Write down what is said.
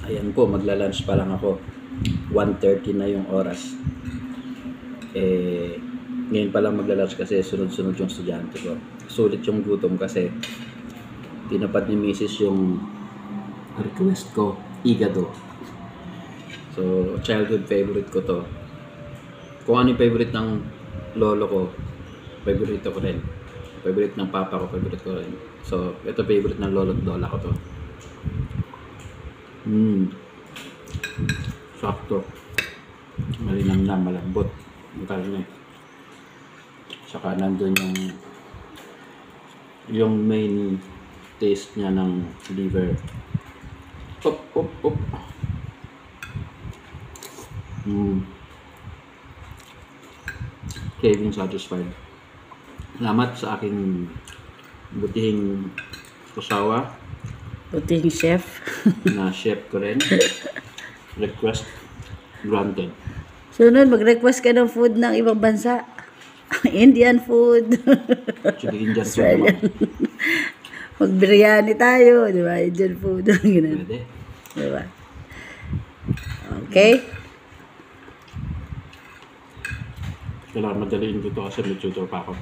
Ayan po, magla-lunch pa lang ako. 1:30 na yung oras. Ngayon pa lang magla-lunch kasi sunod-sunod yung estudyante ko. Sulit yung gutom kasi tinapad ni Mrs. yung request ko, igado. So, childhood favorite ko to. Kung ano yung favorite ng lolo ko, favorite ko rin. Favorite ng papa ko, favorite ko rin. So, ito favorite ng lolo at lola ko to. Sakto. Malinamnam, malambot. Yung karne. Saka nandun yung main taste niya ng liver. Op, op, op. Craving satisfied. Salamat sa aking butihing kusawa Puting chef. na chef ko rin. Request granted. Sunod, mag-request ka ng food ng ibang bansa. Indian food. Actually, Indian food naman. Mag-biryani tayo, di ba? Indian food. Ganun. Pwede. Di ba? Okay? Kailangan madaliin ko ito kasi may tutor pa ako.